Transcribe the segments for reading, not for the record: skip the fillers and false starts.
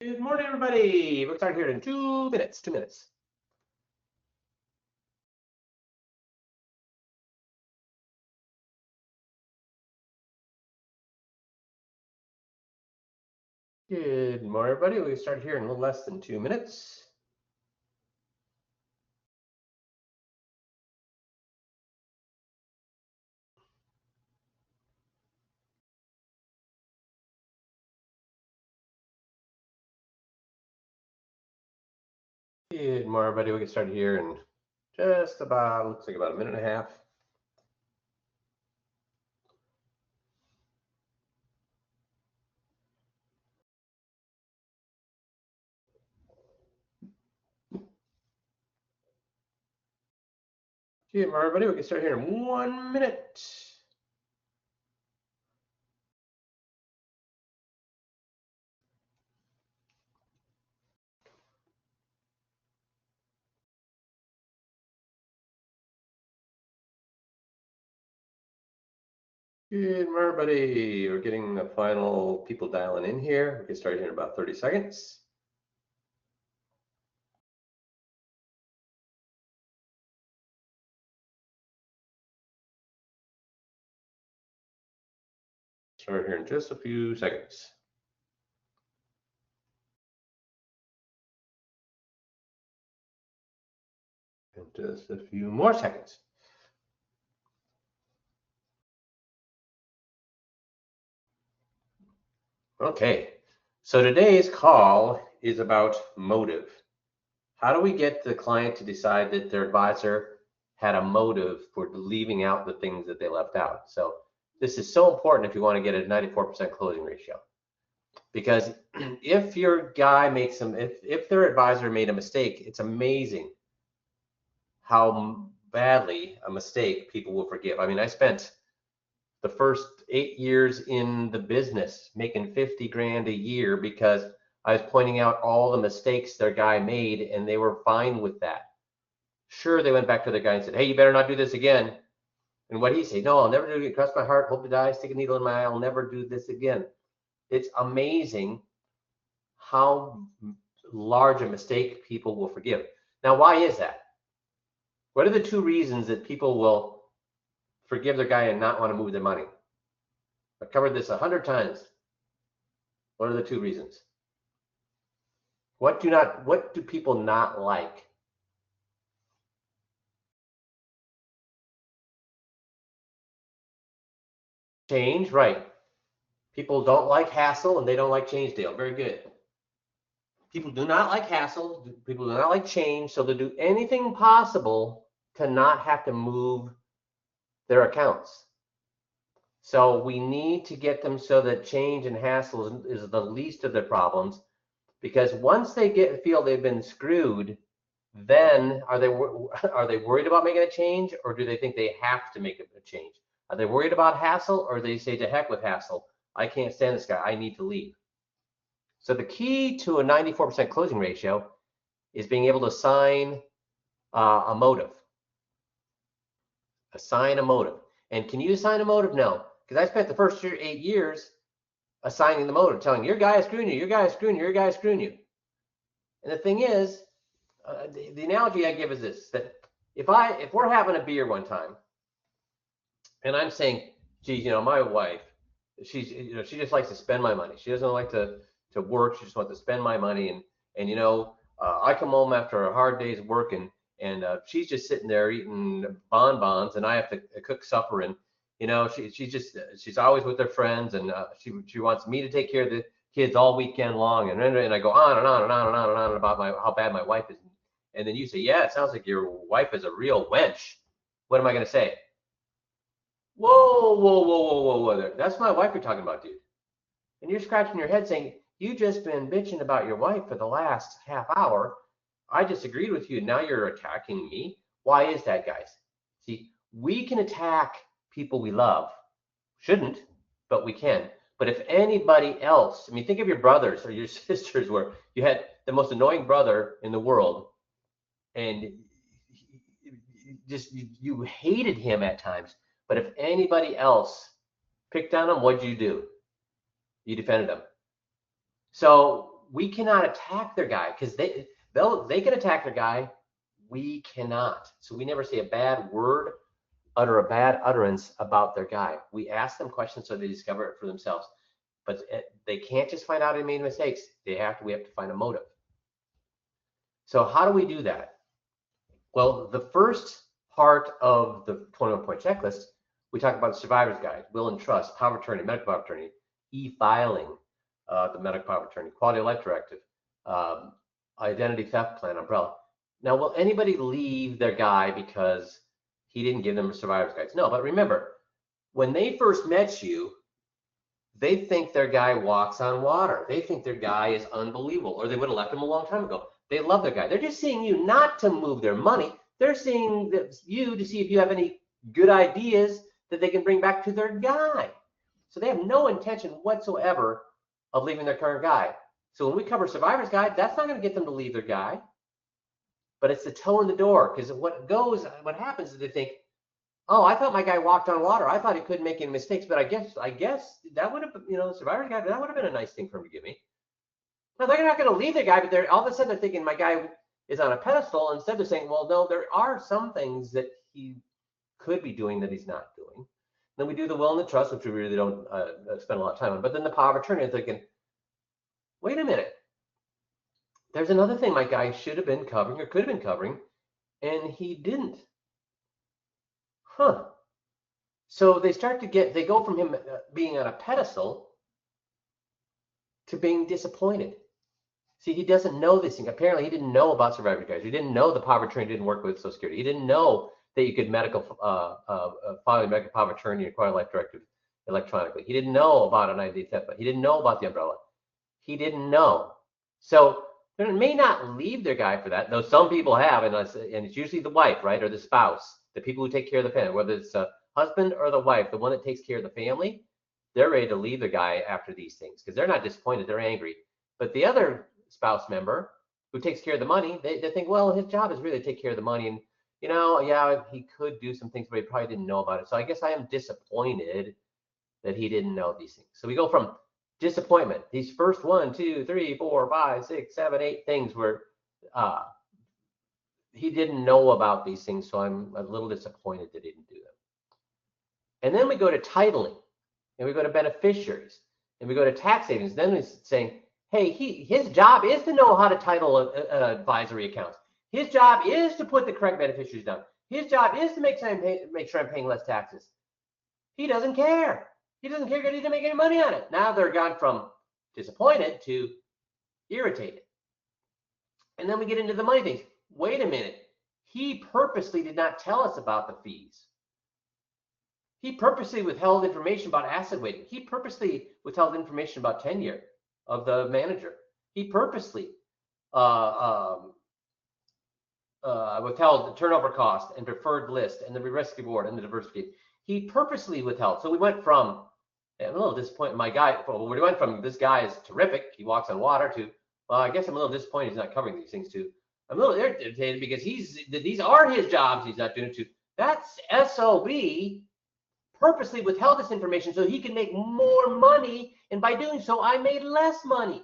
Good morning, everybody. We'll start here in 2 minutes. 2 minutes. Good morning, everybody. We'll start here in a little less than 2 minutes. Good morning, everybody. We get started here in just about, looks like about a minute and a half. Good morning, everybody. We get started here in 1 minute. Good morning, everybody. We're getting the final people dialing in here. We get started here in about 30 seconds. Start here in just a few seconds. And just a few more seconds. Okay, so today's call is about motive. How do we get the client to decide that their advisor had a motive for leaving out the things that they left out? So this is so important if you want to get a 94% closing ratio. Because if your guy makes some, if their advisor made a mistake, it's amazing how badly a mistake people will forgive. I mean, I spent the first 8 years in the business making 50 grand a year because I was pointing out all the mistakes their guy made and they were fine with that. Sure, they went back to their guy and said, hey, you better not do this again. And what he said, no, I'll never do it. Cross my heart, hope to die, stick a needle in my eye, I'll never do this again. It's amazing how large a mistake people will forgive. Now, why is that? What are the two reasons that people will forgive their guy and not want to move their money? I've covered this 100 times. What are the two reasons? What do people not like? Change, right. People don't like hassle and they don't like change, Dale. Very good. People do not like hassle. People do not like change. So they'll do anything possible to not have to move their accounts. So we need to get them so that change and hassle is the least of their problems, because once they feel they've been screwed, then are they worried about making a change, or do they think they have to make a change? Are they worried about hassle, or they say to heck with hassle? I can't stand this guy. I need to leave. So the key to a 94% closing ratio is being able to assign a motive. Assign a motive. And can you assign a motive? No, because I spent the first 8 years assigning the motive, telling your guy is screwing you, your guy is screwing you, your guy is screwing you. And the thing is, the analogy I give is this: that if we're having a beer one time, and I'm saying, geez, my wife, she just likes to spend my money. She doesn't like to work. She just wants to spend my money. And I come home after a hard day's work, and she's just sitting there eating bonbons, and I have to cook supper, and she's always with her friends, and she wants me to take care of the kids all weekend long, and I go on and on and on and on and on about how bad my wife is, and then you say, yeah, it sounds like your wife is a real wench. What am I going to say? Whoa, whoa, whoa, whoa, whoa, whoa! That's my wife you're talking about, dude. And you're scratching your head saying, you just been bitching about your wife for the last half hour. I disagreed with you. Now you're attacking me. Why is that, guys? See, we can attack people we love. Shouldn't, but we can. But if anybody else, I mean, think of your brothers or your sisters where you had the most annoying brother in the world, and you hated him at times. But if anybody else picked on him, what'd you do? You defended him. So we cannot attack their guy because they can attack their guy. We cannot. So we never say a bad word, utter a bad utterance about their guy. We ask them questions so they discover it for themselves. But they can't just find out they made mistakes. We have to find a motive. So how do we do that? Well, the first part of the 21-point checklist, we talk about the survivor's guide, will and trust, power of attorney, medical power of attorney, e-filing, the medical power of attorney, quality of life directive, identity theft plan, umbrella. Now, will anybody leave their guy because he didn't give them a survivor's guide? No, but remember, when they first met you, they think their guy walks on water. They think their guy is unbelievable, or they would have left him a long time ago. They love their guy. They're just seeing you not to move their money. They're seeing you to see if you have any good ideas that they can bring back to their guy. So they have no intention whatsoever of leaving their current guy. So when we cover survivor's guide, that's not going to get them to leave their guy, but it's the toe in the door. Because what happens is they think, oh, I thought my guy walked on water. I thought he couldn't make any mistakes, but I guess that would have, the survivor's guide, that would have been a nice thing for him to give me. Now they're not going to leave the guy, but they're all of a sudden they're thinking my guy is on a pedestal. Instead they're saying, well, no, there are some things that he could be doing that he's not doing. Then we do the will and the trust, which we really don't spend a lot of time on. But then the power of attorney is thinking, wait a minute. There's another thing my guy should have been covering or could have been covering, and he didn't. Huh. So they go from him being on a pedestal to being disappointed. See, he doesn't know this thing. Apparently, he didn't know about survivor's guides. He didn't know the power of attorney didn't work with Social Security. He didn't know that you could file a medical power of attorney and acquire life directive electronically. He didn't know about an identity theft. He didn't know about the umbrella. He didn't know. So they may not leave their guy for that, though some people have, and it's usually the wife, right, or the spouse, the people who take care of the family, whether it's the husband or the wife, the one that takes care of the family. They're ready to leave the guy after these things because they're not disappointed, they're angry. But the other spouse member who takes care of the money, they think, well, his job is really to take care of the money. And, yeah, he could do some things, but he probably didn't know about it. So I guess I am disappointed that he didn't know these things. So we go from disappointment, these first 1, 2, 3, 4, 5, 6, 7, 8 things where he didn't know about these things. So I'm a little disappointed that he didn't do them. And then we go to titling. And we go to beneficiaries, and we go to tax savings. Then he's saying, hey, his job is to know how to title advisory accounts. His job is to put the correct beneficiaries down. His job is to make sure I'm paying less taxes. He doesn't care. He doesn't care because he didn't make any money on it. Now they're gone from disappointed to irritated. And then we get into the money things. Wait a minute. He purposely did not tell us about the fees. He purposely withheld information about asset weighting. He purposely withheld information about tenure of the manager. He purposely withheld the turnover cost and preferred list and the risk reward and the diversity. He purposely withheld. So we went from, I'm a little disappointed in my guy. We went from this guy is terrific, he walks on water, to, well, I guess I'm a little disappointed he's not covering these things, too. I'm a little irritated because these are his jobs, he's not doing it too. That's SOB. Purposely withheld this information so he can make more money, and by doing so, I made less money.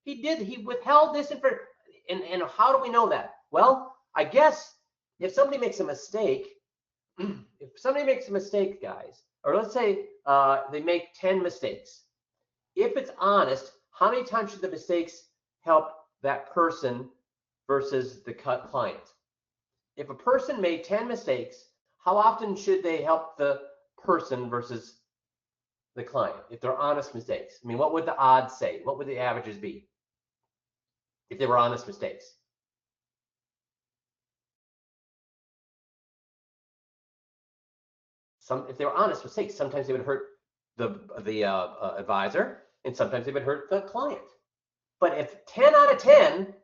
He withheld this information, and how do we know that? Well, I guess if somebody makes a mistake, guys, or let's say they make 10 mistakes. If it's honest, how many times should the mistakes help that person versus the client? If a person made 10 mistakes, how often should they help the person versus the client if they're honest mistakes? I mean, what would the odds say? What would the averages be if they were honest mistakes? If they were honest mistakes, sometimes they would hurt the advisor, and sometimes they would hurt the client. But if 10 out of 10,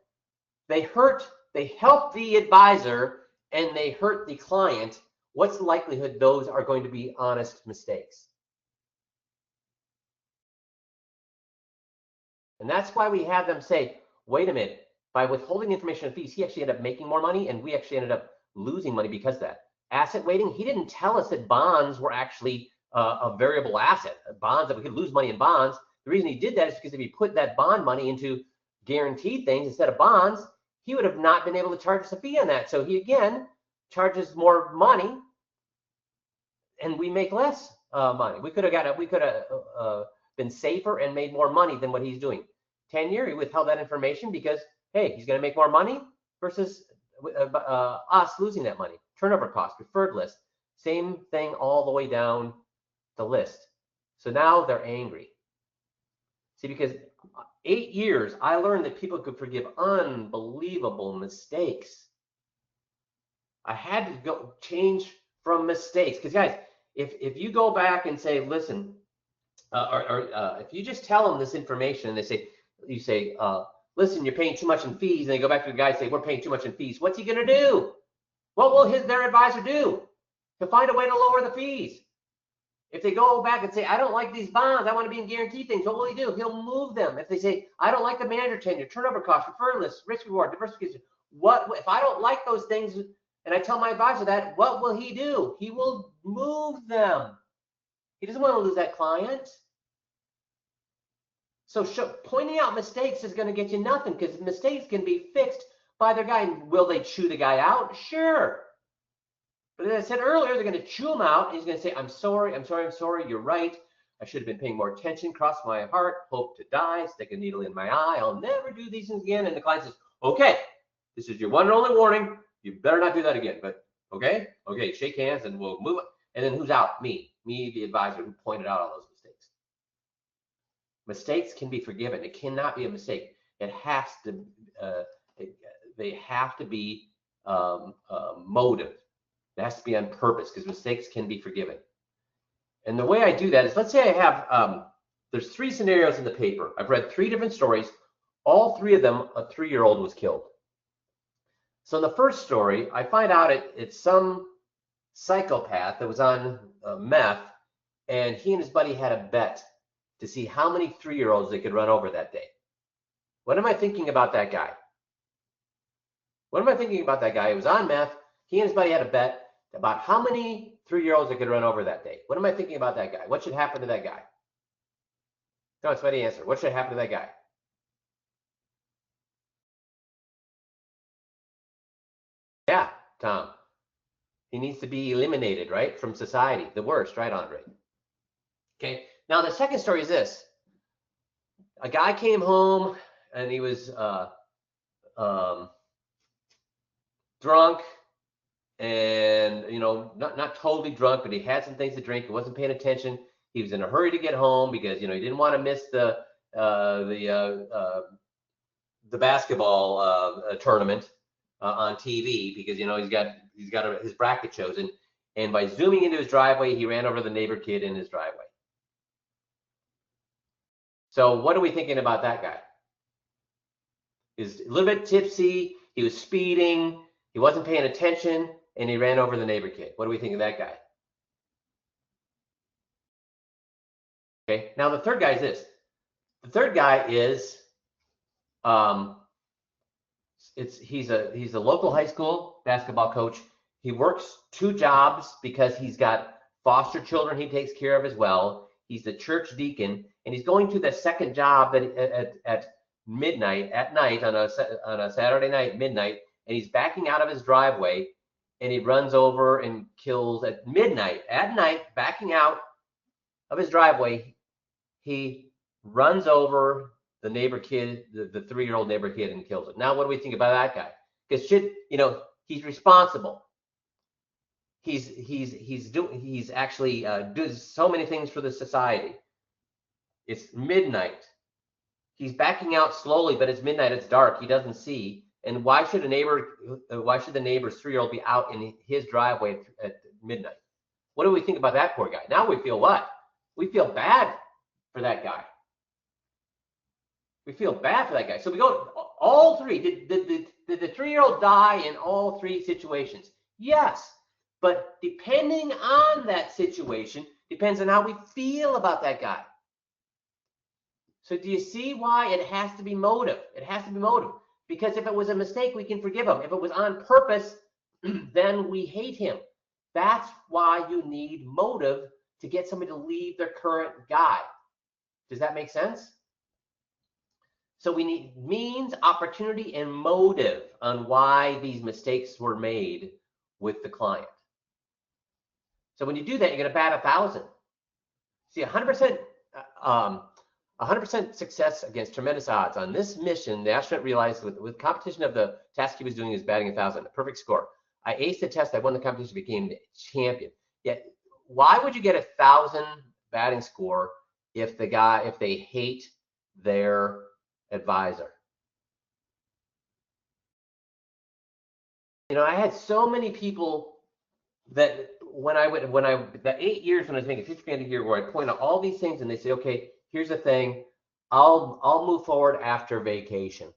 they help the advisor and they hurt the client, what's the likelihood those are going to be honest mistakes? And that's why we had them say, wait a minute, by withholding information and fees, he actually ended up making more money, and we actually ended up losing money because of that. Asset weighting, he didn't tell us that bonds were actually a variable asset. Bonds, that we could lose money in bonds, The reason he did that is because if he put that bond money into guaranteed things instead of bonds, he would have not been able to charge us a fee on that. So he again charges more money, and we make less money. We could have been safer and made more money than what he's doing. 10-year, he withheld that information because, hey, he's going to make more money versus us losing that money. Turnover cost, preferred list, same thing all the way down the list. So now they're angry. See, because 8 years, I learned that people could forgive unbelievable mistakes. I had to go change from mistakes. Because guys, if you go back and say, listen, if you just tell them this information and you say, listen, you're paying too much in fees, and they go back to the guy and say, we're paying too much in fees, what's he going to do? What will their advisor do? To find a way to lower the fees. If they go back and say, I don't like these bonds, I want to be in guaranteed things, what will he do? He'll move them. If they say, I don't like the manager tenure, turnover cost, preferred list, risk reward, diversification, what if I don't like those things and I tell my advisor that, what will he do? He will move them. He doesn't want to lose that client. So pointing out mistakes is going to get you nothing, because mistakes can be fixed by their guy. Will they chew the guy out? Sure. But as I said earlier, they're going to chew him out. And he's going to say, I'm sorry, you're right. I should have been paying more attention, cross my heart, hope to die, stick a needle in my eye. I'll never do these things again. And the client says, okay, this is your one and only warning. You better not do that again. But okay, shake hands and we'll move it. And then who's out? Me, the advisor who pointed out all those mistakes. Mistakes can be forgiven. It cannot be a mistake. It has to, they have to be motive. It has to be on purpose, because mistakes can be forgiven. And the way I do that is, let's say I have, there's 3 scenarios in the paper. I've read 3 different stories. All 3 of them, a 3-year-old was killed. So in the first story, I find out it's some psychopath that was on meth, and he and his buddy had a bet to see how many 3-year-olds they could run over that day. What am I thinking about that guy? What am I thinking about that guy? He was on meth. He and his buddy had a bet about how many 3-year-olds they could run over that day. What am I thinking about that guy? What should happen to that guy? No, it's funny answer. What should happen to that guy? Yeah, Tom. He needs to be eliminated, right, from society. The worst, right, Andre? Okay. Now the second story is this. A guy came home and he was drunk, and not totally drunk, but he had some things to drink. He wasn't paying attention. He was in a hurry to get home because he didn't want to miss the basketball tournament on TV, because he's got his bracket chosen. And by zooming into his driveway, he ran over the neighbor kid in his driveway. So what are we thinking about that guy? He's a little bit tipsy. He was speeding. He wasn't paying attention, and he ran over the neighbor kid. What do we think of that guy? Okay. Now the third guy is this. The third guy is he's a local high school basketball coach. He works 2 jobs because he's got foster children he takes care of as well. He's the church deacon, and he's going to the second job that at midnight, at night, on a Saturday night, midnight, and he's backing out of his driveway, and he runs over and kills at midnight, at night, backing out of his driveway. He runs over the neighbor kid, the 3-year-old neighbor kid, and kills it. Now, what do we think about that guy? Because he's responsible. He's actually does so many things for the society. It's midnight. He's backing out slowly, but it's midnight. It's dark. He doesn't see. And why should the neighbor's 3-year-old be out in his driveway at midnight? What do we think about that poor guy? Now we feel what? We feel bad for that guy. We feel bad for that guy. So we go all 3. Did the 3-year-old die in all 3 situations? Yes. But depending on that situation, depends on how we feel about that guy. So do you see why it has to be motive? It has to be motive. Because if it was a mistake, we can forgive him. If it was on purpose, then we hate him. That's why you need motive to get somebody to leave their current guy. Does that make sense? So we need means, opportunity, and motive on why these mistakes were made with the client. So when you do that, you're going to bat 1,000. See, 100%, 100% success against tremendous odds. On this mission, the astronaut realized with competition of the task he was doing, he was batting 1,000, a perfect score. I aced the test, I won the competition, became the champion. Yet, why would you get 1,000 batting score if they hate their advisor? You know, I had so many people that the 8 years when I was making $50,000 a year, where I point out all these things and they say, okay, here's the thing, I'll move forward after vacation.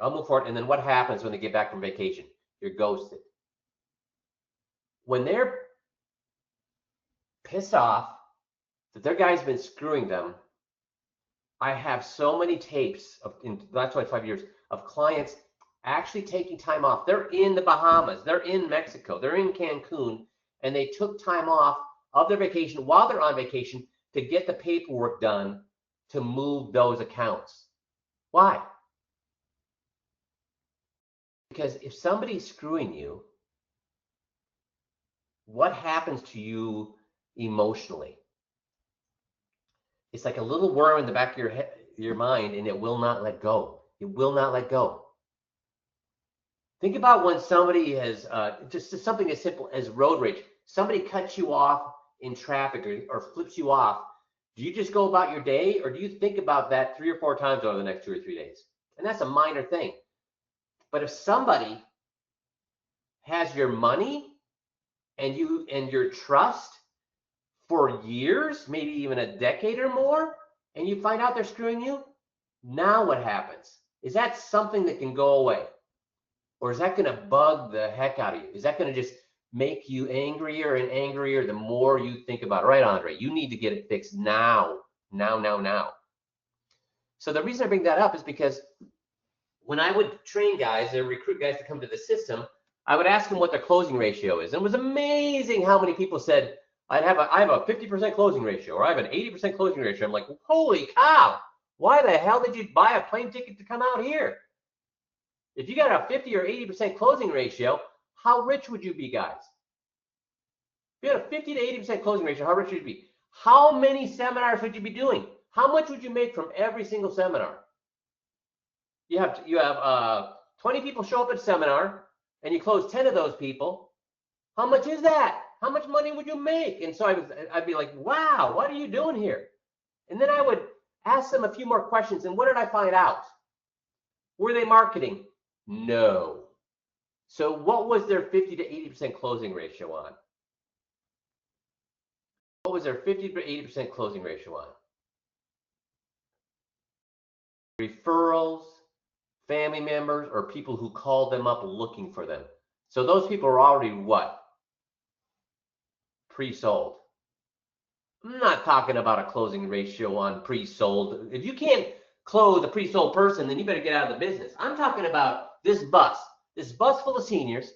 I'll move forward, and then what happens when they get back from vacation? You're ghosted. When they're pissed off that their guy's been screwing them, I have so many tapes in the last 25 years of clients actually taking time off. They're in the Bahamas, they're in Mexico, they're in Cancun, and they took time off of their vacation while they're on vacation to get the paperwork done to move those accounts. Why? Because if somebody's screwing you, what happens to you emotionally? It's like a little worm in the back of your mind, and it will not let go. It will not let go. Think about when somebody has just something as simple as road rage. Somebody cuts you off in traffic or flips you off. Do you just go about your day, or do you think about that 3 or 4 times over the next 2 or 3 days? And that's a minor thing. But if somebody has your money and your trust for years, maybe even a decade or more, and you find out they're screwing you, now what happens? Is that something that can go away? Or is that going to bug the heck out of you? Is that going to just make you angrier and angrier the more you think about it? Right, Andre? You need to get it fixed now. Now. So the reason I bring that up is because when I would train guys or recruit guys to come to the system, I would ask them what their closing ratio is. And it was amazing how many people said, I have a 50% closing ratio, or I have an 80% closing ratio. I'm like, holy cow, why the hell did you buy a plane ticket to come out here? If you got a 50 or 80% closing ratio, how rich would you be, guys? If you had a 50 to 80% closing ratio, how rich would you be? How many seminars would you be doing? How much would you make from every single seminar? You have 20 people show up at a seminar, and you close 10 of those people. How much is that? How much money would you make? And so I'd be like, wow, what are you doing here? And then I would ask them a few more questions. And what did I find out? Were they marketing? No. So what was their 50 to 80% closing ratio on? What was their 50 to 80% closing ratio on? Referrals, family members, or people who called them up looking for them. So those people are already what? Pre-sold. I'm not talking about a closing ratio on pre-sold. If you can't close a pre-sold person, then you better get out of the business. I'm talking about this bus full of seniors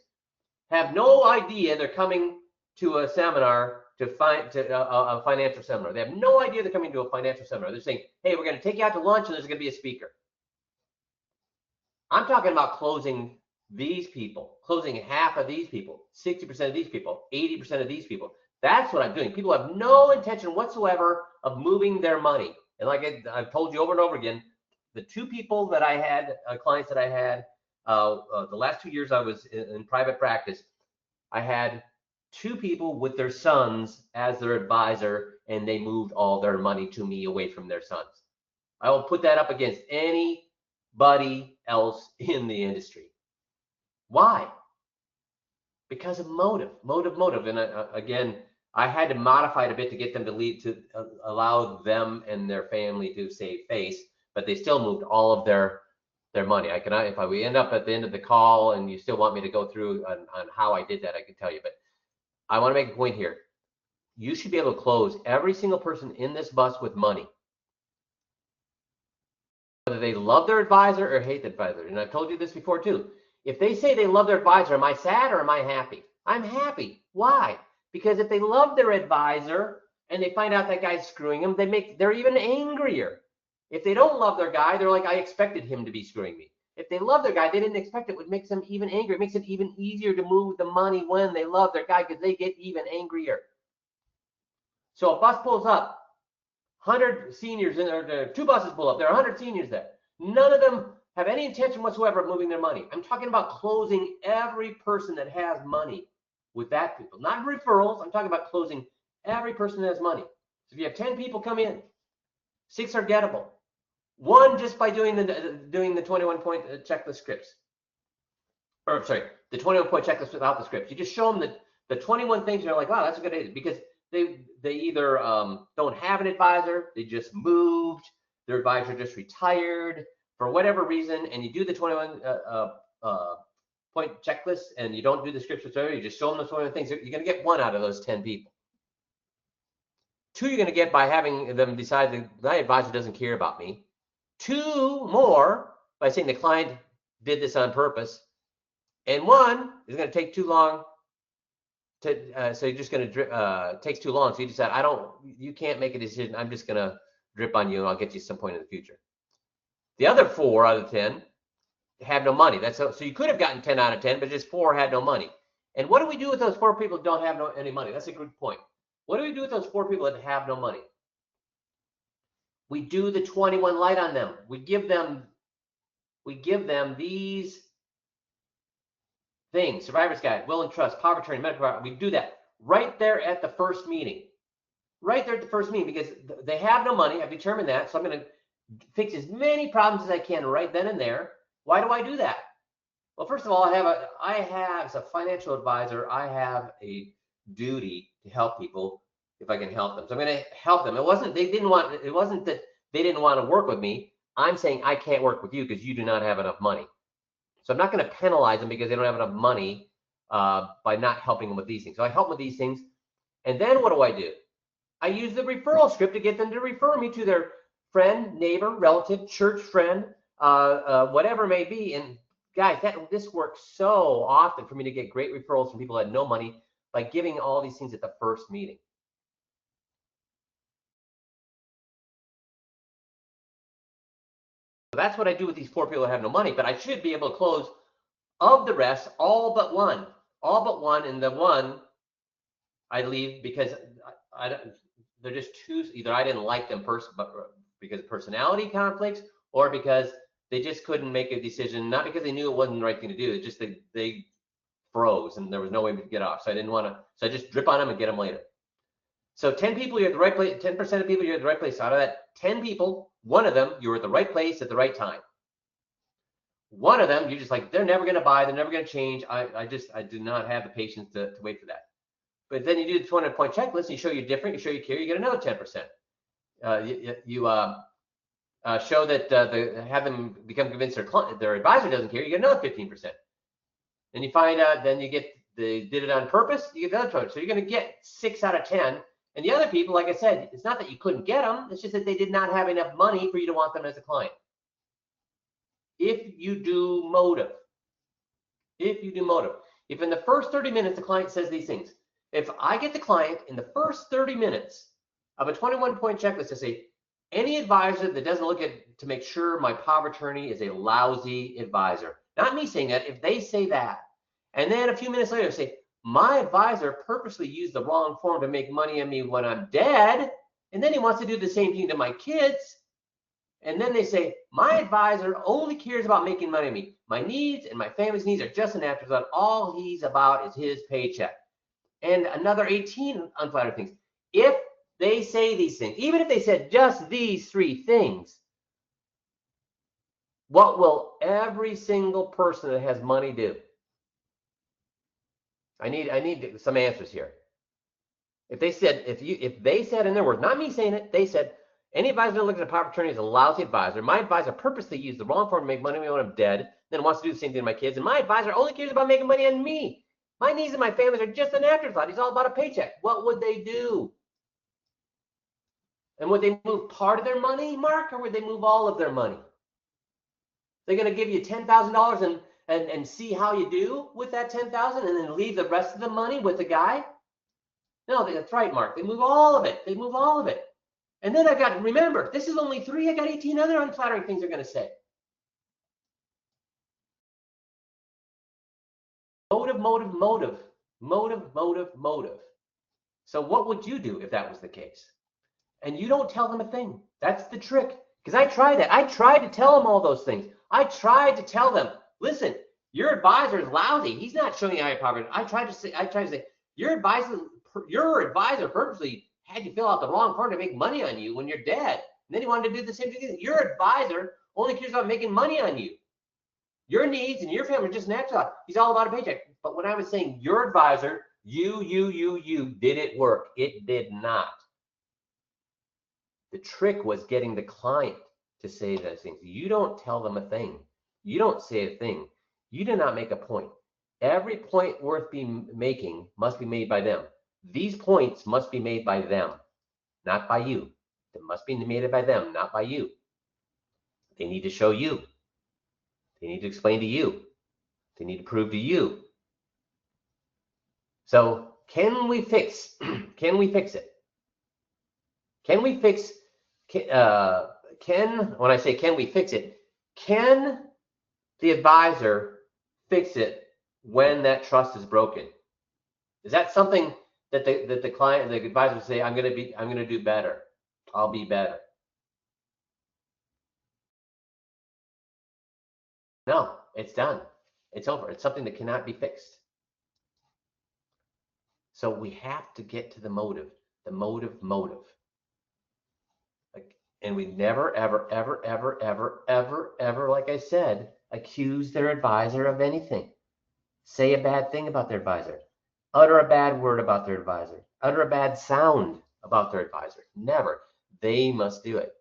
have no idea they're coming to a seminar a financial seminar. They have no idea they're coming to a financial seminar. They're saying, hey, we're going to take you out to lunch and there's going to be a speaker. I'm talking about closing these people, closing half of these people, 60% of these people, 80% of these people. That's what I'm doing. People have no intention whatsoever of moving their money. And like I've told you over and over again, the 2 people that I had, clients that I had, the last 2 years I was in private practice, I had 2 people with their sons as their advisor, and they moved all their money to me away from their sons. I will put that up against anybody else in the industry. Why? Because of motive. And again, I had to modify it a bit to get them to allow them and their family to save face, but they still moved all of their money. If we end up at the end of the call and you still want me to go through on how I did that, I can tell you. But I want to make a point here. You should be able to close every single person in this bus with money, whether they love their advisor or hate the advisor. And I've told you this before too. If they say they love their advisor, am I sad or am I happy? I'm happy. Why? Because if they love their advisor, and they find out that guy's screwing them, they're even angrier. If they don't love their guy, they're like, I expected him to be screwing me. If they love their guy, they didn't expect it. It makes them even angrier. It makes it even easier to move the money when they love their guy because they get even angrier. So a bus pulls up, 100 seniors in there, 2 buses pull up, there are 100 seniors there. None of them have any intention whatsoever of moving their money. I'm talking about closing every person that has money with that people, not referrals. I'm talking about closing every person that has money. So if you have 10 people come in, 6 are gettable. 1 just by doing the 21-point checklist scripts. Or sorry, the 21-point checklist without the scripts. You just show them the 21 things, and they're like, wow, that's a good idea. Because they either don't have an advisor, they just moved, their advisor just retired for whatever reason, and you do the 21-point checklist and you don't do the scripts whatsoever, you just show them the 21 things. You're going to get 1 out of those 10 people. 2 you're going to get by having them decide that my advisor doesn't care about me. 2 more by saying the client did this on purpose. And 1 is going to take too long to, so you're just going to takes too long. So you decide, you can't make a decision. I'm just going to drip on you and I'll get you some point in the future. The other 4 out of 10 have no money. So you could have gotten 10 out of 10, but just 4 had no money. And what do we do with those 4 people who don't have any money? That's a good point. What do we do with those 4 people that have no money? We do the 21 light on them. We give them these things: survivor's guide, will and trust, power of attorney, medical power. We do that right there at the first meeting. Right there at the first meeting, because they have no money. I've determined that. So I'm going to fix as many problems as I can right then and there. Why do I do that? Well, first of all, I have as a financial advisor, I have a duty to help people if I can help them. So I'm going to help them. It wasn't that they didn't want to work with me. I'm saying I can't work with you because you do not have enough money. So I'm not going to penalize them because they don't have enough money by not helping them with these things. So I help them with these things. And then what do? I use the referral script to get them to refer me to their friend, neighbor, relative, church friend, whatever it may be. And guys, this works so often for me to get great referrals from people that had no money by giving all these things at the first meeting. So that's what I do with these 4 people that have no money, but I should be able to close of the rest, all but 1. All but 1, and the 1 I leave because they're just too, either I didn't like them because of personality conflicts, or because they just couldn't make a decision, not because they knew it wasn't the right thing to do. It's just they froze and there was no way to get off. So I didn't want to, so I just drip on them and get them later. So 10 people, you're at the right place, 10% of people, you're at the right place. Out of that 10 people, 1 of them, you're at the right place at the right time. 1 of them, you're just like, they're never going to buy, they're never going to change. I do not have the patience to wait for that. But then you do the 200-point checklist, and you show you're different, you show you care, you get another 10%. You show that have them become convinced their advisor doesn't care, you get another 15%. Then you find out, then you get they did it on purpose, you get the other 20. So you're going to get 6 out of 10. And the other people, like I said, it's not that you couldn't get them, it's just that they did not have enough money for you to want them as a client. If you do motive, if in the first 30 minutes the client says these things, if I get the client in the first 30 minutes of a 21-point checklist to say, any advisor that doesn't look at to make sure my power of attorney is a lousy advisor, not me saying that, if they say that, and then a few minutes later say, my advisor purposely used the wrong form to make money on me when I'm dead, and then he wants to do the same thing to my kids, and then they say, my advisor only cares about making money on me. My needs and my family's needs are just an afterthought. All he's about is his paycheck. And another 18 unflattered things. If they say these things, even if they said just these 3 things, what will every single person that has money do? I need some answers here. If they said, if they said in their words, not me saying it, they said, any advisor that looks at a power of attorney is a lousy advisor. My advisor purposely used the wrong form to make money on me when I'm dead, then wants to do the same thing to my kids, and my advisor only cares about making money on me. My needs and my family's are just an afterthought. He's all about a paycheck. What would they do? And would they move part of their money, Mark, or would they move all of their money? They're going to give you $10,000 and see how you do with that $10,000 and then leave the rest of the money with the guy? No, that's right, Mark. They move all of it. They move all of it. And then I've got, remember, this is only 3. I got 18 other unflattering things they're going to say. Motive, motive, motive, motive, motive, motive. So what would you do if that was the case? And you don't tell them a thing. That's the trick. Because I tried that. I tried to tell them all those things. I tried to tell them, listen, your advisor is lousy. He's not showing you high power. I tried to say, your advisor purposely had you fill out the wrong form to make money on you when you're dead. And then he wanted to do the same thing. Your advisor only cares about making money on you. Your needs and your family are just natural. He's all about a paycheck. But when I was saying your advisor, you, did it work? It did not. The trick was getting the client to say those things. You don't tell them a thing. You don't say a thing. You do not make a point. Every point worth making must be made by them. These points must be made by them, not by you. They must be made by them, not by you. They need to show you. They need to explain to you. They need to prove to you. So can we fix it? Can we fix, when I say can we fix it, can the advisor fix it when that trust is broken? Is that something that the client, the advisor will say, I'm going to do better. I'll be better. No, it's done. It's over. It's something that cannot be fixed. So we have to get to the motive. And we never, ever, ever, ever, ever, ever, ever, like I said, accuse their advisor of anything. Say a bad thing about their advisor. Utter a bad word about their advisor. Utter a bad sound about their advisor. Never. They must do it.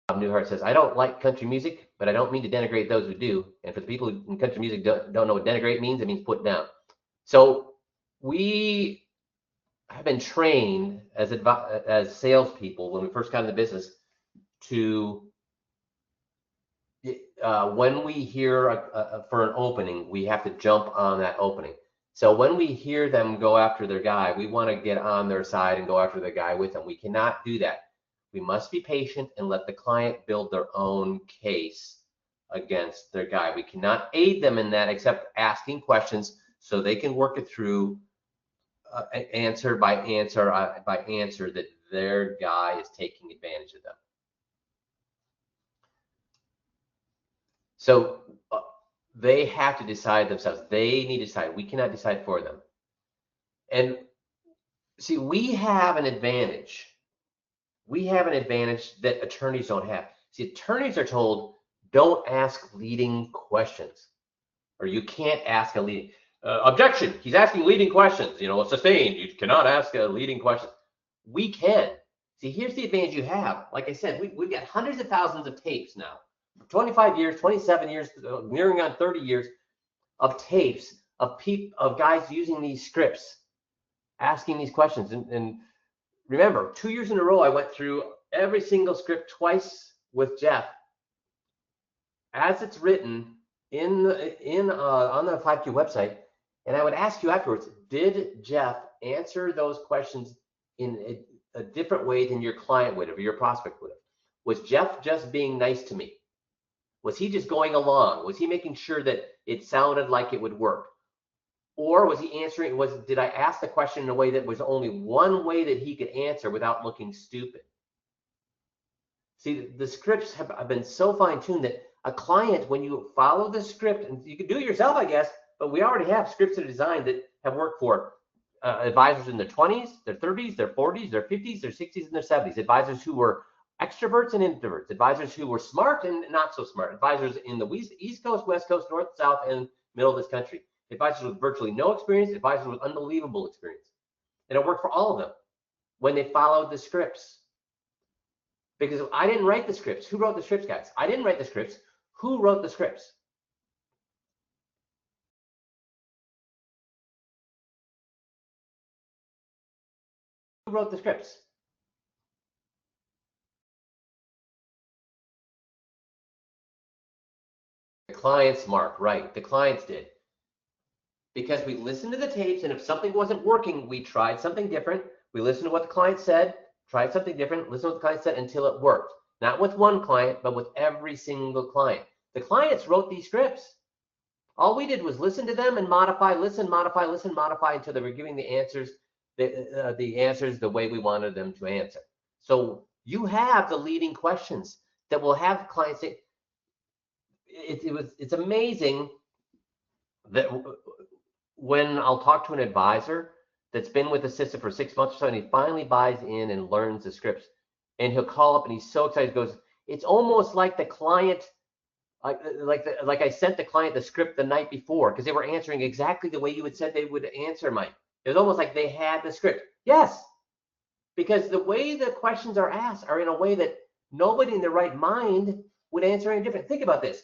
Bob Newhart says, I don't like country music, but I don't mean to denigrate those who do. And for the people who in country music don't know what denigrate means, it means put down. So we have been trained as salespeople when we first got into the business to, when we hear for an opening, we have to jump on that opening. So when we hear them go after their guy, we want to get on their side and go after the guy with them. We cannot do that. We must be patient and let the client build their own case against their guy. We cannot aid them in that except asking questions so they can work it through answer by answer that their guy is taking advantage of them. So they have to decide themselves. They need to decide. We cannot decide for them. And see, we have an advantage. We have an advantage that attorneys don't have. See, attorneys are told, don't ask leading questions, or you can't ask a leading objection. He's asking leading questions. You know, sustained. You cannot ask a leading question. We can. See, here's the advantage you have. Like I said, we've got hundreds of thousands of tapes now. 25 years, 27 years, nearing on 30 years of tapes of guys using these scripts, asking these questions. And remember, 2 years in a row, I went through every single script twice with Jeff, as it's written on the 5Q website, and I would ask you afterwards, did Jeff answer those questions in a different way than your client would have, or your prospect would have? Was Jeff just being nice to me? Was he just going along? Was he making sure that it sounded like it would work? Or was he answering, did I ask the question in a way that was only one way that he could answer without looking stupid? See, the scripts have been so fine-tuned that a client, when you follow the script, and you can do it yourself, I guess, but we already have scripts that are designed that have worked for advisors in their 20s, their 30s, their 40s, their 50s, their 60s, and their 70s, advisors who were extroverts and introverts, advisors who were smart and not so smart, advisors in the East Coast, West Coast, North, South, and middle of this country, advisors with virtually no experience, advisors with unbelievable experience. And it worked for all of them when they followed the scripts. Because I didn't write the scripts. Who wrote the scripts, guys? I didn't write the scripts. Who wrote the scripts? Who wrote the scripts? The clients, Mark, right. The clients did. because we listened to the tapes, and if something wasn't working, we tried something different. We listened to what the client said, tried something different, listened to what the client said until it worked. Not with one client, but with every single client. The clients wrote these scripts. All we did was listen to them and modify, listen, modify, listen, modify until they were giving the answers, the answers the way we wanted them to answer. So you have the leading questions that will have clients say, it's amazing that when I'll talk to an advisor that's been with Assisted for 6 months or so, and he finally buys in and learns the scripts, and he'll call up and he's so excited, he goes, it's almost like the client, like I sent the client the script the night before, because they were answering exactly the way you had said they would answer, Mike. It was almost like they had the script. Yes, because the way the questions are asked are in a way that nobody in their right mind would answer any different. Think about this.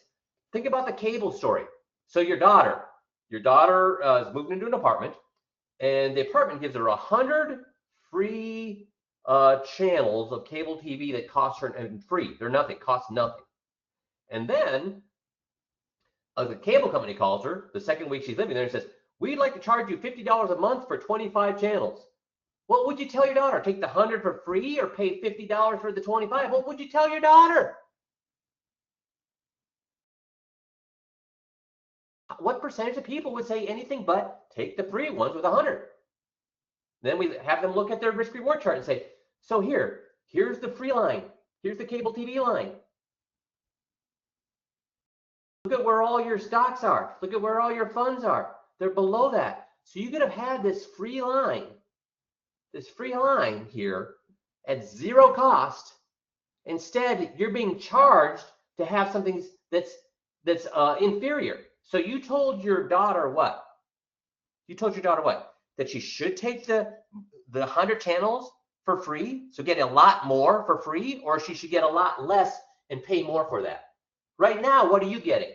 Think about the cable story. So your daughter is moving into an apartment, and the apartment gives her 100 free channels of cable TV that cost her, and free. They're nothing, cost nothing. And then the cable company calls her the second week she's living there and says, we'd like to charge you $50 a month for 25 channels. What would you tell your daughter? Take the 100 for free or pay $50 for the 25? What would you tell your daughter? What percentage of people would say anything but take the free ones with 100? Then we have them look at their risk reward chart and say, so here's the free line. Here's the cable TV line. Look at where all your stocks are. Look at where all your funds are. They're below that. So you could have had this free line here at zero cost. Instead, you're being charged to have something that's inferior. So you told your daughter what? You told your daughter what? That she should take the 100 channels for free, so get a lot more for free, or she should get a lot less and pay more for that. Right now, what are you getting?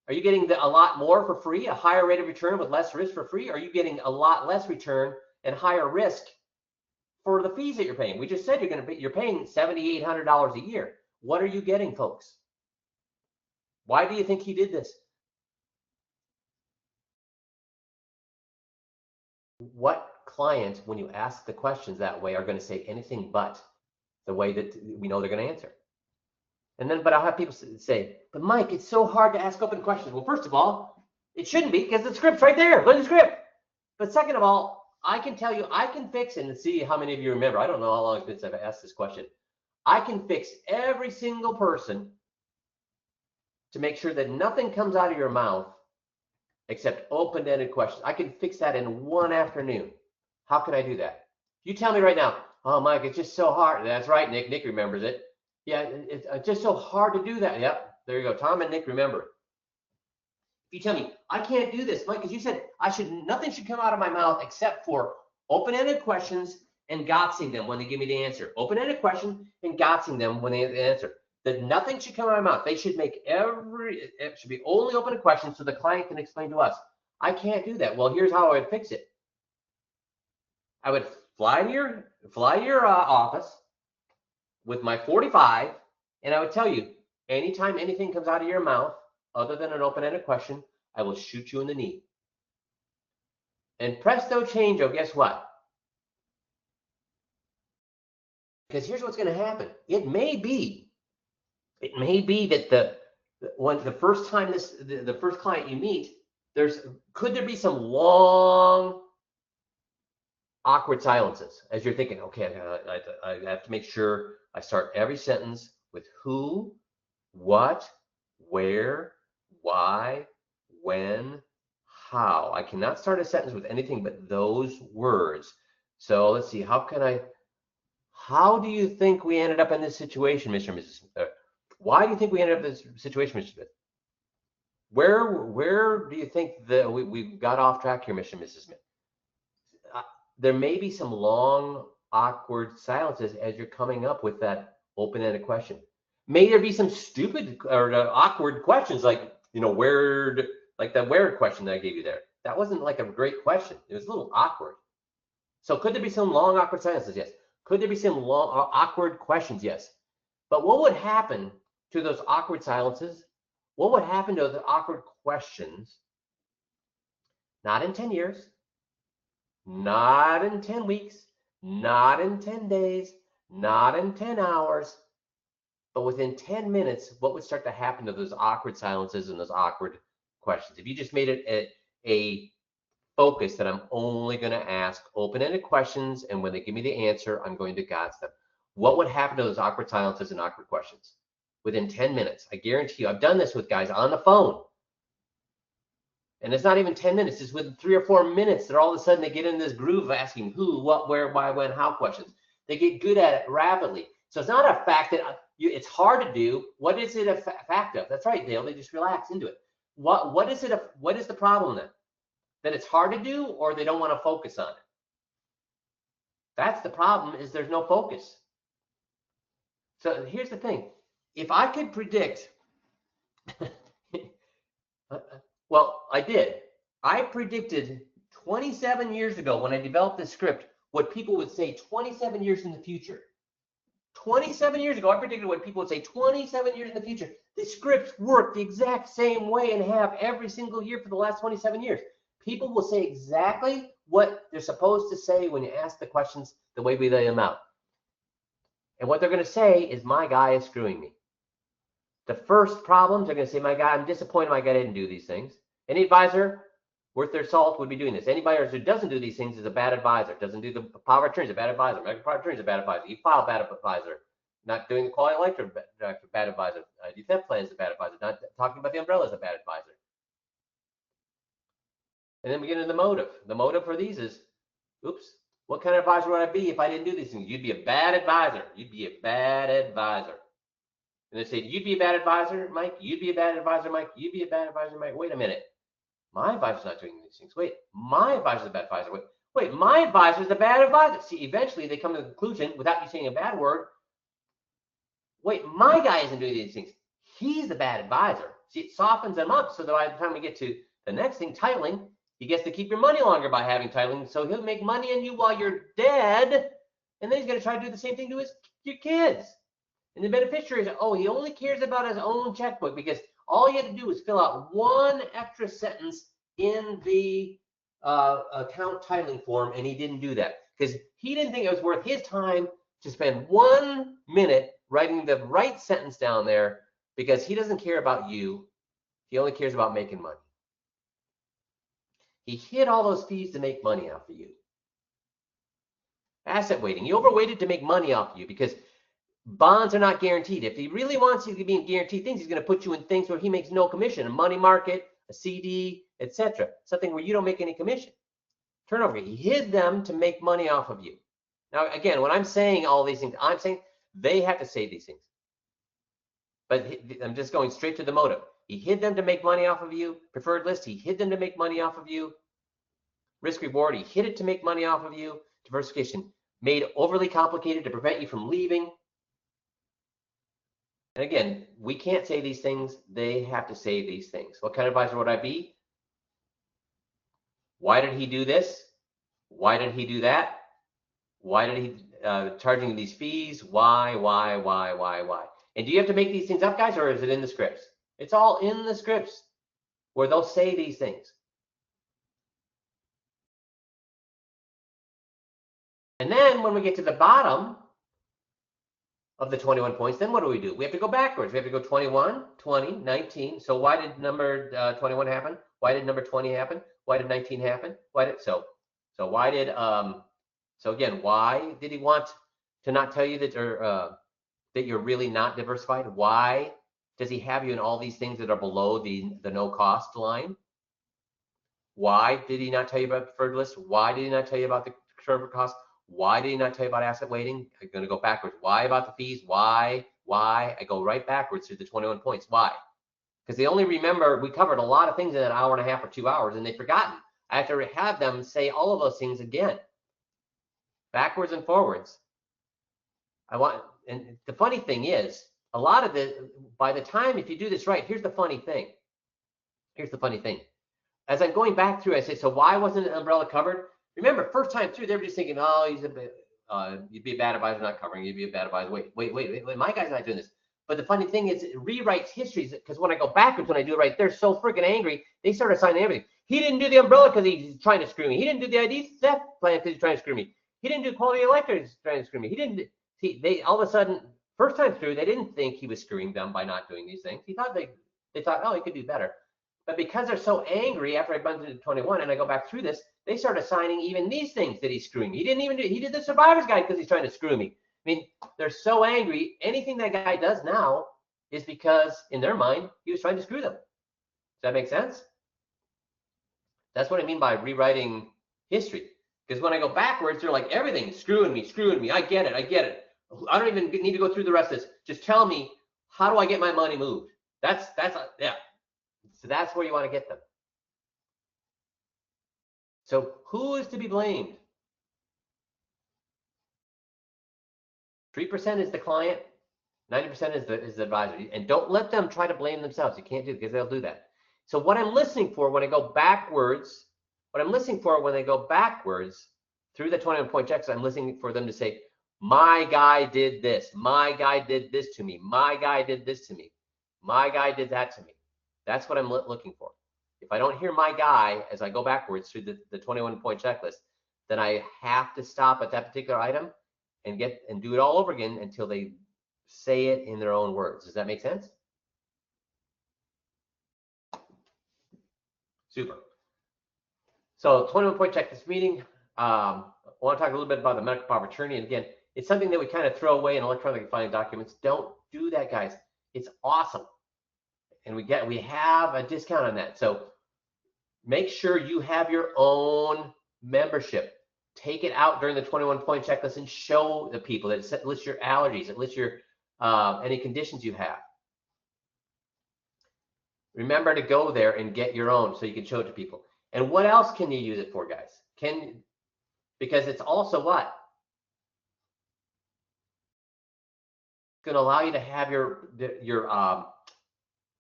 Are you getting a lot more for free, a higher rate of return with less risk for free? Or are you getting a lot less return and higher risk for the fees that you're paying? We just said you're paying $7,800 a year. What are you getting, folks? Why do you think he did this? What client, when you ask the questions that way, are going to say anything but the way that we know they're going to answer? And then, but I'll have people say, but Mike, it's so hard to ask open questions. Well, first of all, it shouldn't be, because the script's right there. Learn the script. But second of all, I can tell you, I can fix, and see how many of you remember. I don't know how long it's been since I've asked this question. I can fix every single person to make sure that nothing comes out of your mouth except open-ended questions. I can fix that in one afternoon. How can I do that? You tell me right now, oh, Mike, it's just so hard. That's right, Nick. Nick remembers it. Yeah, it's just so hard to do that. Yep, there you go. Tom and Nick remember it. If you tell me, I can't do this, Mike, because you said nothing should come out of my mouth except for open-ended questions and gotsing them when they give me the answer. Open-ended question and gotsing them when they answer. That nothing should come out of my mouth. They should it should be only open-ended questions so the client can explain to us. I can't do that. Well, here's how I would fix it. I would fly to your office with my 45, and I would tell you, anytime anything comes out of your mouth other than an open-ended question, I will shoot you in the knee. And presto changeo, guess what? Because here's what's going to happen. It may be that the first time the first client you meet, could there be some long awkward silences as you're thinking, okay, I have to make sure I start every sentence with who, what, where, why, when, how. I cannot start a sentence with anything but those words. So let's see, how do you think we ended up in this situation, Mr. and Mrs. Smith? Why do you think we ended up in this situation, Mr. Smith? Where do you think that we got off track here, Mr. and Mrs. Smith? There may be some long, awkward silences as you're coming up with that open-ended question. May there be some stupid or awkward questions, like, like the where question that I gave you there. That wasn't like a great question. It was a little awkward. So could there be some long, awkward silences? Yes. Could there be some long, awkward questions? Yes. But what would happen to those awkward silences? What would happen to those awkward questions Not in 10 years, not in 10 weeks, not in 10 days, not in 10 hours, but within 10 minutes, what would start to happen to those awkward silences and those awkward questions? If you just made it a focus that I'm only going to ask open-ended questions, and when they give me the answer, I'm going to guide them. What would happen to those awkward silences and awkward questions? Within 10 minutes, I guarantee you, I've done this with guys on the phone. And it's not even 10 minutes, it's within 3 or 4 minutes that all of a sudden they get in this groove of asking who, what, where, why, when, how questions. They get good at it rapidly. So it's not a fact that it's hard to do. What is it a fact of? That's right, Dale, they just relax into it. What is the problem then? That it's hard to do, or they don't want to focus on it? That's the problem, is there's no focus. So here's the thing. If I could predict, well, I did. I predicted 27 years ago when I developed this script what people would say 27 years in the future. 27 years ago, I predicted what people would say 27 years in the future. The scripts work the exact same way and have every single year for the last 27 years. People will say exactly what they're supposed to say when you ask the questions the way we lay them out. And what they're going to say is, my guy is screwing me. The first problems, they're going to say, my guy, I'm disappointed my guy didn't do these things. Any advisor worth their salt would be doing this. Anybody who doesn't do these things is a bad advisor. Doesn't do the power of attorney is a bad advisor. Medical power of attorney is a bad advisor. You file bad advisor. Not doing the quality of life director, bad advisor. Defense plan is a bad advisor. Not talking about the umbrella is a bad advisor. And then we get into the motive. The motive for these is, oops, what kind of advisor would I be if I didn't do these things? You'd be a bad advisor. You'd be a bad advisor. And they say, you'd be a bad advisor, Mike. You'd be a bad advisor, Mike. You'd be a bad advisor, Mike. Wait a minute. My advisor's not doing these things. Wait, my advisor's a bad advisor. Wait, my advisor's a bad advisor. See, eventually they come to the conclusion, without you saying a bad word, wait, my guy isn't doing these things. He's the bad advisor. See, it softens them up so that by the time we get to the next thing, titling, he gets to keep your money longer by having titling. So he'll make money on you while you're dead. And then he's going to try to do the same thing to your kids. And the beneficiaries, oh, he only cares about his own checkbook, because all he had to do was fill out one extra sentence in the account titling form, and he didn't do that because he didn't think it was worth his time to spend 1 minute writing the right sentence down there, because he doesn't care about you. He only cares about making money. He hid all those fees to make money off of you. Asset weighting. He overweighted to make money off of you because bonds are not guaranteed. If he really wants you to be in guaranteed things, he's going to put you in things where he makes no commission, a money market, a CD, etc. Something where you don't make any commission. Turnover. He hid them to make money off of you. Now, again, when I'm saying all these things, I'm saying they have to say these things. But I'm just going straight to the motive. He hid them to make money off of you. Preferred list, he hid them to make money off of you. Risk reward, he hid it to make money off of you. Diversification, made overly complicated to prevent you from leaving. And again, we can't say these things. They have to say these things. What kind of advisor would I be? Why did he do this? Why did he do that? Why did he charging these fees? Why? And do you have to make these things up, guys, or is it in the scripts? It's all in the scripts where they'll say these things. And then when we get to the bottom of the 21 points, then what do? We have to go backwards. We have to go 21, 20, 19. So why did number 21 happen? Why did number 20 happen? Why did 19 happen? So again, why did he want to not tell you that you're really not diversified? Why does he have you in all these things that are below the no cost line? Why did he not tell you about the preferred list? Why did he not tell you about the conservative cost? Why did he not tell you about asset weighting? I'm going to go backwards. Why about the fees? Why? I go right backwards through the 21 points. Why? Because they only remember we covered a lot of things in an hour and a half or 2 hours, and they've forgotten. I have to have them say all of those things again, backwards and forwards. And the funny thing is, a lot of by the time, if you do this right, here's the funny thing. As I'm going back through, I say, so why wasn't an umbrella covered? Remember, first time through, they were just thinking, oh, you'd be a bad advisor not covering. You'd be a bad advisor. Wait. My guy's not doing this. But the funny thing is, it rewrites histories, because when I go backwards, when I do it right, they're so freaking angry, they start assigning everything. He didn't do the umbrella because he's trying to screw me. He didn't do the ID theft plan because he's trying to screw me. He didn't do quality of life because he's trying to screw me. He didn't. See, they all of a sudden, first time through, they didn't think he was screwing them by not doing these things. They thought, oh, he could do better. But because they're so angry after I bumped into 21 and I go back through this, they start assigning even these things that he's screwing me. He didn't even do. He did the survivor's guide because he's trying to screw me. I mean, they're so angry. Anything that guy does now is because, in their mind, he was trying to screw them. Does that make sense? That's what I mean by rewriting history. Because when I go backwards, they're like, everything's screwing me. I get it. I don't even need to go through the rest of this. Just tell me, how do I get my money moved? Yeah. So that's where you want to get them. So who is to be blamed? 3% is the client, 90% is the advisor. And don't let them try to blame themselves. You can't do it because they'll do that. So what I'm listening for when I go backwards, when they go backwards through the 21-point checklist, I'm listening for them to say, my guy did this. My guy did this to me. My guy did this to me. My guy did that to me. That's what I'm looking for. If I don't hear my guy as I go backwards through the 21-point checklist, then I have to stop at that particular item and do it all over again until they say it in their own words. Does that make sense? Super. So 21-point checklist meeting. I want to talk a little bit about the medical power of attorney. And again, it's something that we kind of throw away in electronically filing documents. Don't do that, guys. It's awesome. And we have a discount on that. So make sure you have your own membership. Take it out during the 21-point checklist and show the people that it lists your allergies, it lists your any conditions you have. Remember to go there and get your own so you can show it to people. And what else can you use it for, guys? Because it's also what? It's going to allow you to have your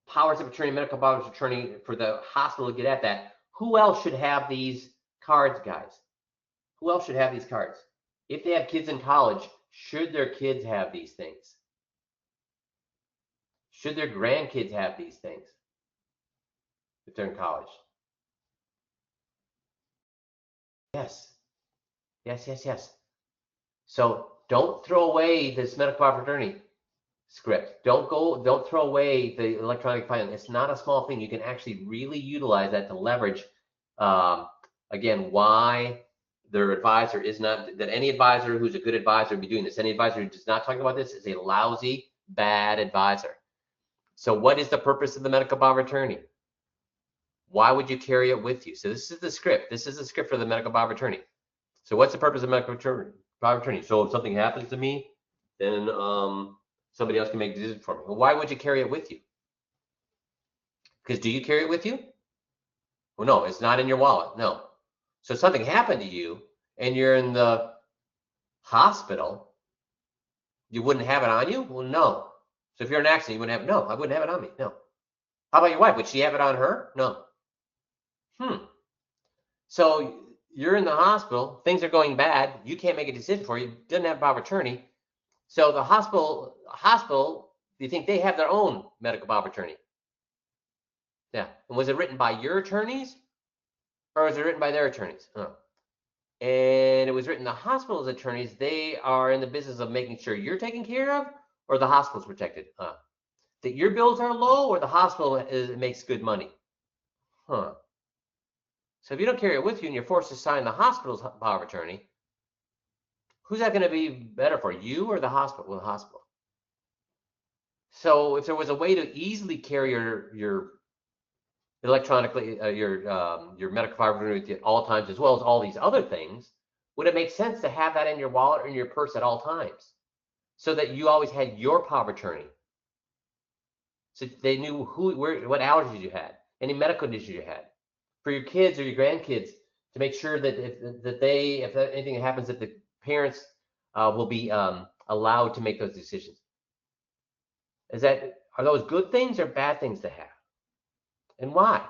powers of attorney, medical powers of attorney for the hospital to get at that. Who else should have these cards, guys? Who else should have these cards? If they have kids in college, should their kids have these things? Should their grandkids have these things if they're in college? Yes. Yes. So don't throw away this medical power of attorney script. Don't throw away the electronic filing. It's not a small thing. You can actually really utilize that to leverage, again, why their advisor is not, that any advisor who's a good advisor would be doing this. Any advisor who does not talk about this is a lousy, bad advisor. So what is the purpose of the medical power of attorney? Why would you carry it with you? So this is the script. This is the script for the medical power of attorney. So what's the purpose of medical power of attorney? So if something happens to me, then somebody else can make the decision for me. Well, why would you carry it with you? Because do you carry it with you? Well, no, it's not in your wallet. No. So if something happened to you and you're in the hospital, you wouldn't have it on you? Well, no. So if you're in an accident, you wouldn't have it? No, I wouldn't have it on me. No. How about your wife? Would she have it on her? No. So you're in the hospital, things are going bad, you can't make a decision for you, doesn't have power of attorney. So the hospital, do you think they have their own medical power of attorney? Yeah. And was it written by your attorneys or was it written by their attorneys? Oh. And it was written the hospital's attorneys, they are in the business of making sure you're taken care of or the hospital's protected. That your bills are low or the hospital makes good money. So if you don't carry it with you and you're forced to sign the hospital's power of attorney, who's that going to be better for, you or the hospital? Well, the hospital. So if there was a way to easily carry your electronically your medical power of attorney at all times, as well as all these other things, would it make sense to have that in your wallet or in your purse at all times, so that you always had your power of attorney, so they knew what allergies you had, any medical conditions you had, for your kids or your grandkids, to make sure that if anything happens, that the parents will be allowed to make those decisions. Are those good things or bad things to have? And why?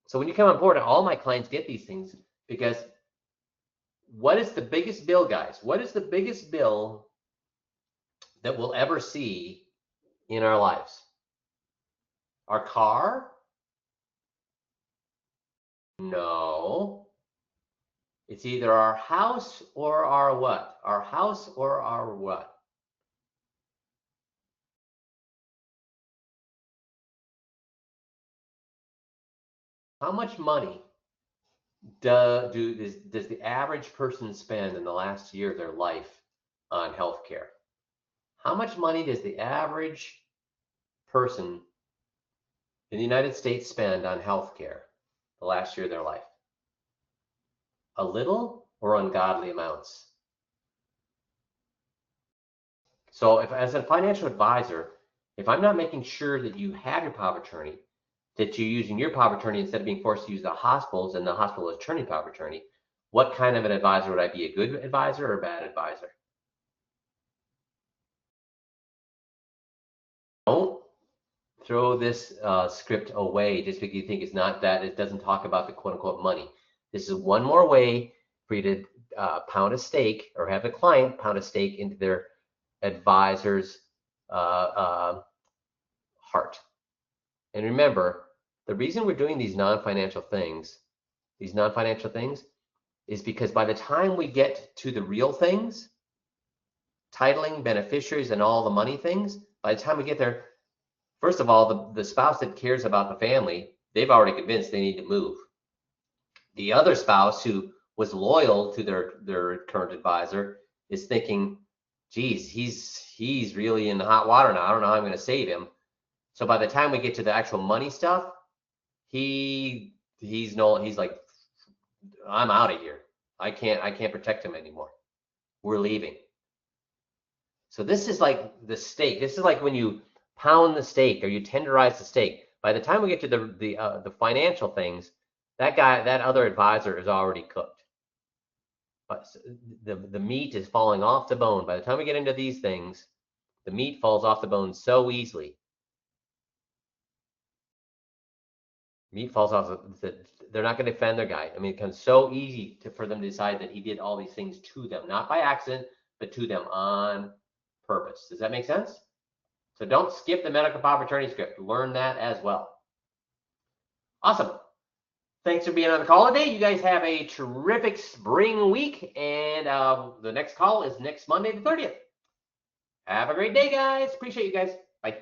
So when you come on board, all my clients get these things, because what is the biggest bill, guys? What is the biggest bill that we'll ever see in our lives? Our car? No. It's either our house or our what? Our house or our what? How much money does the average person spend in the last year of their life on healthcare? How much money does the average person in the United States spend on healthcare the last year of their life? A little or ungodly amounts? So if, as a financial advisor, if I'm not making sure that you have your power of attorney, that you're using your power of attorney instead of being forced to use the hospitals and the hospital attorney power of attorney, what kind of an advisor would I be? A good advisor or a bad advisor? Don't throw this script away just because you think it's not that, it doesn't talk about the quote unquote money. This is one more way for you to pound a stake or have a client pound a stake into their advisor's heart. And remember, the reason we're doing these non-financial things is because by the time we get to the real things, titling, beneficiaries, and all the money things, by the time we get there, first of all, the spouse that cares about the family, they've already convinced they need to move. The other spouse who was loyal to their current advisor is thinking, geez, he's really in hot water now. I don't know how I'm going to save him. So by the time we get to the actual money stuff, he's like, I'm out of here. I can't protect him anymore. We're leaving. So this is like the steak. This is like when you pound the steak or you tenderize the steak. By the time we get to the financial things, that other advisor is already cooked. But the meat is falling off the bone. By the time we get into these things, the meat falls off the bone so easily. Meat falls off. They're not going to defend their guy. I mean, it becomes so easy for them to decide that he did all these things to them, not by accident, but to them on purpose. Does that make sense? So don't skip the medical power of attorney script. Learn that as well. Awesome. Thanks for being on the call today. You guys have a terrific spring week, and the next call is next Monday, the 30th. Have a great day, guys. Appreciate you guys. Bye.